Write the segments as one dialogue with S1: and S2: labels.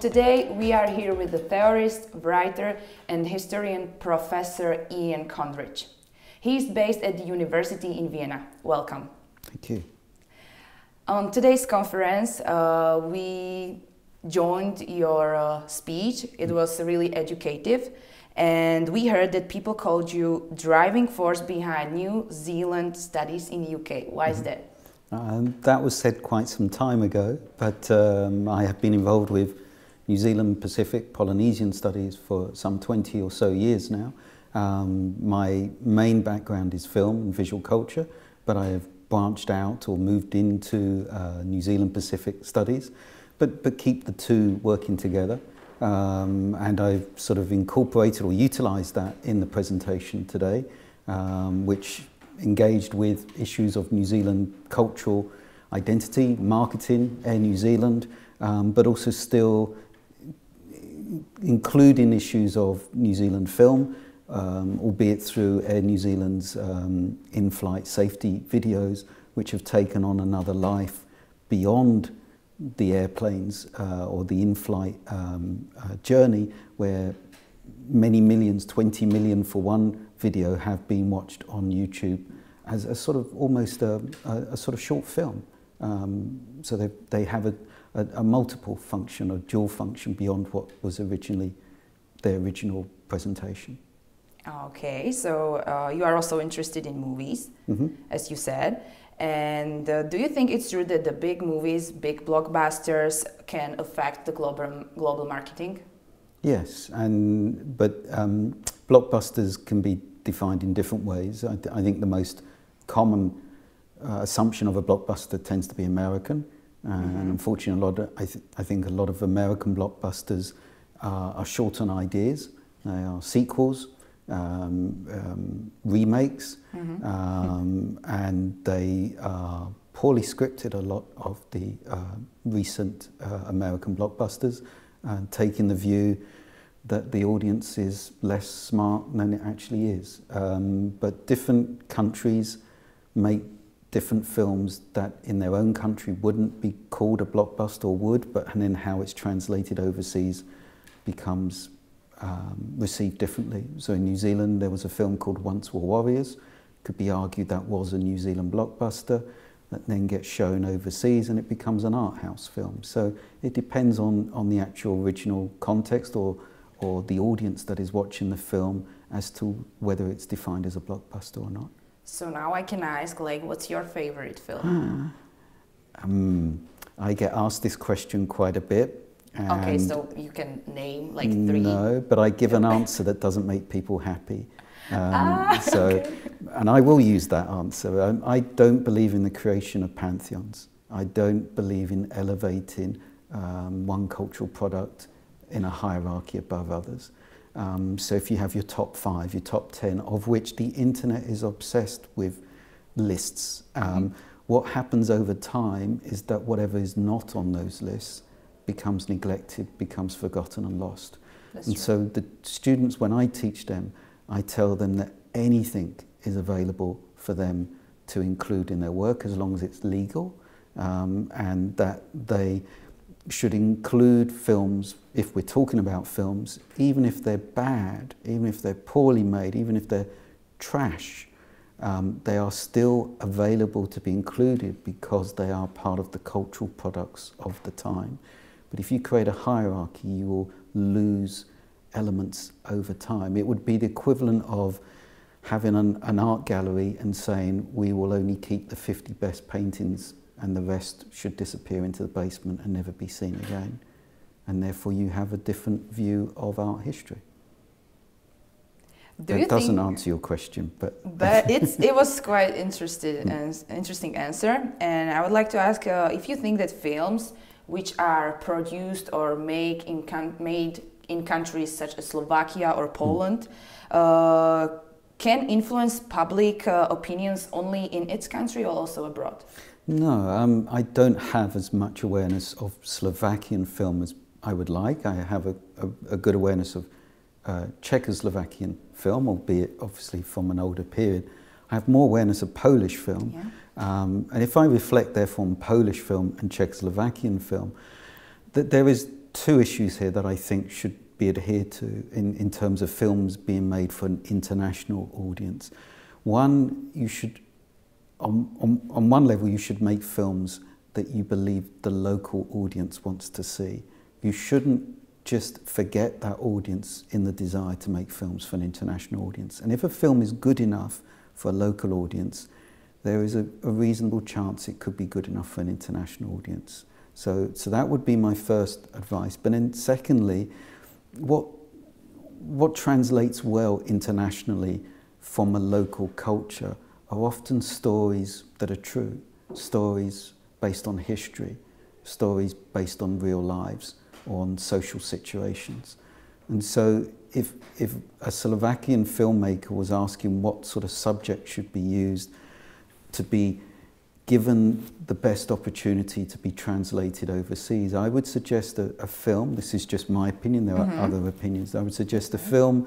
S1: Today we are here with the theorist, writer and historian Professor Ianom Conrich. He is based at the University in Vienna. Welcome.
S2: Thank you.
S1: On today's conference, we joined your speech. It was really educative, and we heard that people called you driving force behind New Zealand studies in the UK. Why is that?
S2: That was said quite some time ago, but I have been involved with New Zealand Pacific Polynesian studies for some 20 or so years now. My main background is film and visual culture, but I have branched out or moved into New Zealand Pacific studies, but keep the two working together. And I've sort of incorporated or utilised that in the presentation today, which engaged with issues of New Zealand cultural identity, marketing, Air New Zealand, but also still including issues of New Zealand film, albeit through Air New Zealand's in-flight safety videos, which have taken on another life beyond the airplanes or the in-flight journey, where many millions, 20 million for one video, have been watched on YouTube as a sort of almost a sort of short film. So they have a multiple function, a dual function beyond what was originally their original presentation.
S1: Okay, so you are also interested in movies, as you said. And do you think it's true that the big movies, big blockbusters, can affect the global marketing?
S2: Yes, but blockbusters can be defined in different ways. I think the most common assumption of a blockbuster tends to be American, and unfortunately, I think a lot of American blockbusters are short on ideas. They are sequels, remakes, and they are poorly scripted. A lot of the recent American blockbusters, taking the view that the audience is less smart than it actually is. But different countries make different films that in their own country wouldn't be called a blockbuster, or would, but and then how it's translated overseas becomes received differently. So in New Zealand there was a film called Once Were Warriors. Could be argued that was a New Zealand blockbuster that then gets shown overseas and it becomes an art house film. So it depends on the actual original context or the audience that is watching the film as to whether it's defined as a blockbuster or not.
S1: So now I can ask, like, what's your favorite film?
S2: I get asked this question quite a bit.
S1: Okay, so you can name like 3?
S2: No, but I give an answer that doesn't make people happy.
S1: Okay.
S2: And I will use that answer. I don't believe in the creation of pantheons. I don't believe in elevating one cultural product in a hierarchy above others. So if you have your top 5, your top 10, of which the internet is obsessed with lists, what happens over time is that whatever is not on those lists becomes neglected, becomes forgotten and lost. And so the students, when I teach them, I tell them that anything is available for them to include in their work as long as it's legal, and that they should include films, if we're talking about films, even if they're bad, even if they're poorly made, even if they're trash, they are still available to be included because they are part of the cultural products of the time. But if you create a hierarchy, you will lose elements over time. It would be the equivalent of having an art gallery and saying we will only keep the 50 best paintings and the rest should disappear into the basement and never be seen again. And therefore you have a different view of art history. That doesn't answer your question, but
S1: it was quite interesting answer. And I would like to ask if you think that films which are produced or made in countries such as Slovakia or Poland can influence public opinions only in its country or also abroad?
S2: No, I don't have as much awareness of Slovakian film as I would like. I have a good awareness of Czechoslovakian film, albeit obviously from an older period. I have more awareness of Polish film.
S1: Yeah.
S2: And if I reflect therefore on Polish film and Czechoslovakian film, that there is two issues here that I think should be adhered to in terms of films being made for an international audience. One, you should, on one level, you should make films that you believe the local audience wants to see. You shouldn't just forget that audience in the desire to make films for an international audience. And if a film is good enough for a local audience, there is a reasonable chance it could be good enough for an international audience. So that would be my first advice. But then secondly, what translates well internationally from a local culture are often stories that are true, stories based on history, stories based on real lives or on social situations. And so if a Slovakian filmmaker was asking what sort of subject should be used to be given the best opportunity to be translated overseas, I would suggest a film, this is just my opinion, there are other opinions, I would suggest a film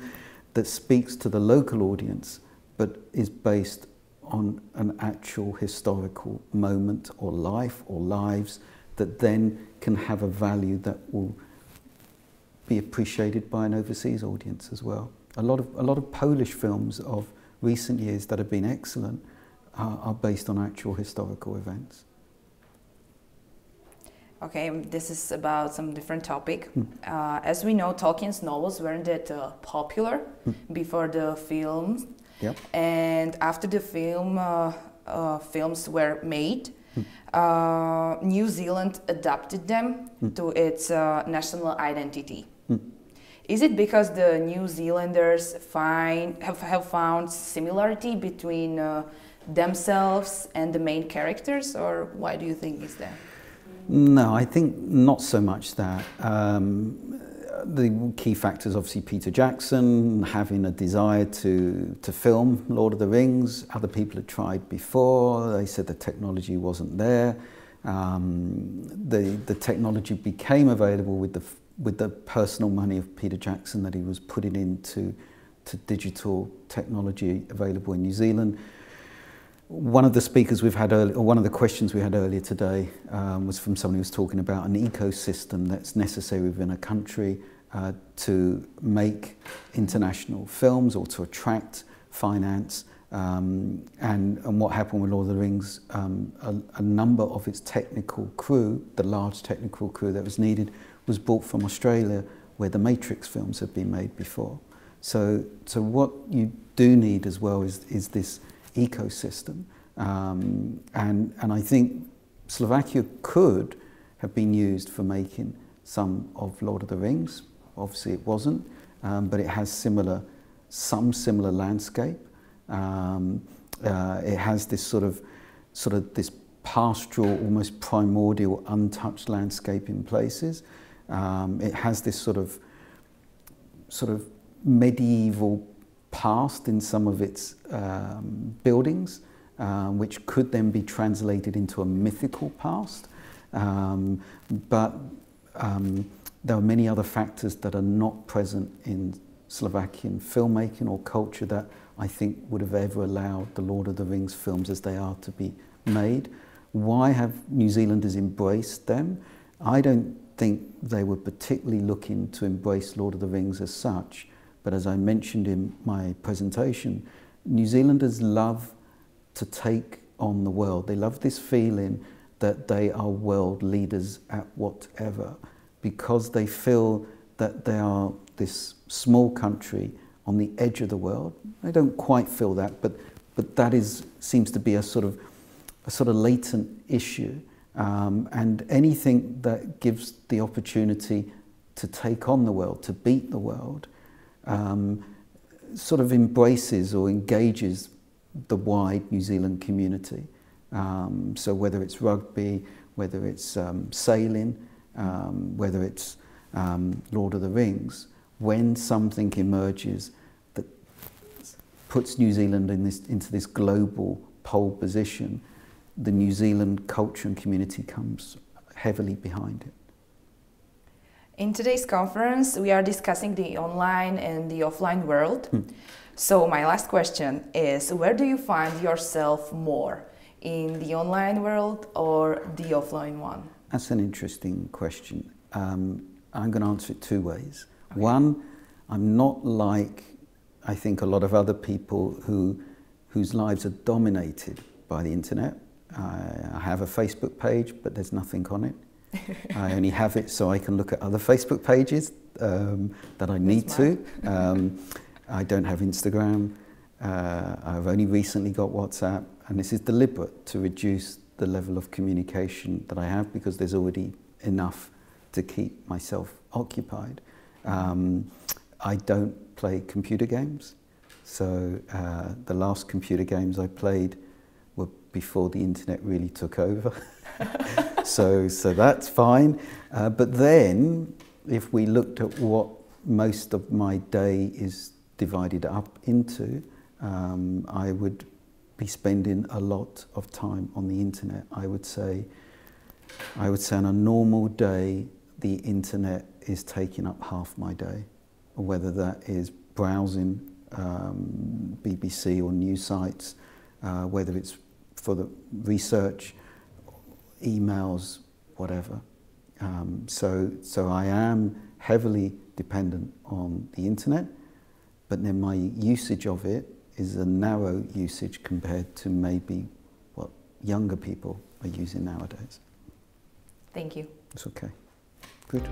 S2: that speaks to the local audience but is based on an actual historical moment or life or lives that then can have a value that will be appreciated by an overseas audience as well. A lot of Polish films of recent years that have been excellent are based on actual historical events.
S1: Okay, this is about some different topic. As we know, Tolkien's novels weren't that popular before the films.
S2: Yep.
S1: And after the films were made, New Zealand adapted them to its national identity. Is it because the New Zealanders have found similarity between themselves and the main characters, or why do you think is that?
S2: No, I think not so much that. The key factor is obviously Peter Jackson having a desire to film Lord of the Rings. Other people had tried before. They said the technology wasn't there. The technology became available with the personal money of Peter Jackson that he was putting into digital technology available in New Zealand. One of the speakers we've had earlier, or one of the questions we had earlier today was from someone who was talking about an ecosystem that's necessary within a country to make international films or to attract finance. And what happened with Lord of the Rings, a number of its technical crew, the large technical crew that was needed, was brought from Australia, where the Matrix films had been made before. So what you do need as well is this ecosystem, and I think Slovakia could have been used for making some of Lord of the Rings. Obviously it wasn't, but it has some similar landscape. It has this sort of this pastoral, almost primordial, untouched landscape in places. It has this sort of medieval past in some of its buildings, which could then be translated into a mythical past. But there are many other factors that are not present in Slovakian filmmaking or culture that I think would have ever allowed the Lord of the Rings films as they are to be made. Why have New Zealanders embraced them? I don't think they were particularly looking to embrace Lord of the Rings as such. But as I mentioned in my presentation, New Zealanders love to take on the world. They love this feeling that they are world leaders at whatever, because they feel that they are this small country on the edge of the world. They don't quite feel that, but that seems to be a sort of latent issue. And anything that gives the opportunity to take on the world, to beat the world, sort of embraces or engages the wide New Zealand community. So whether it's rugby, whether it's sailing, whether it's Lord of the Rings, when something emerges that puts New Zealand into this global pole position, the New Zealand culture and community comes heavily behind it.
S1: In today's conference, we are discussing the online and the offline world. So my last question is, where do you find yourself more? In the online world or the offline one?
S2: That's an interesting question. I'm going to answer it two ways. Okay. One, I'm not like, I think, a lot of other people whose lives are dominated by the internet. I have a Facebook page, but there's nothing on it. I only have it so I can look at other Facebook pages that I need to. I don't have Instagram. I've only recently got WhatsApp, and this is deliberate to reduce the level of communication that I have because there's already enough to keep myself occupied. I don't play computer games, so the last computer games I played were before the internet really took over. so that's fine. But then, if we looked at what most of my day is divided up into, I would be spending a lot of time on the internet. I would say on a normal day, the internet is taking up half my day, whether that is browsing BBC or news sites, whether it's for the research, emails, whatever. So I am heavily dependent on the internet, but then my usage of it is a narrow usage compared to maybe what younger people are using nowadays.
S1: Thank you.
S2: It's okay. Good.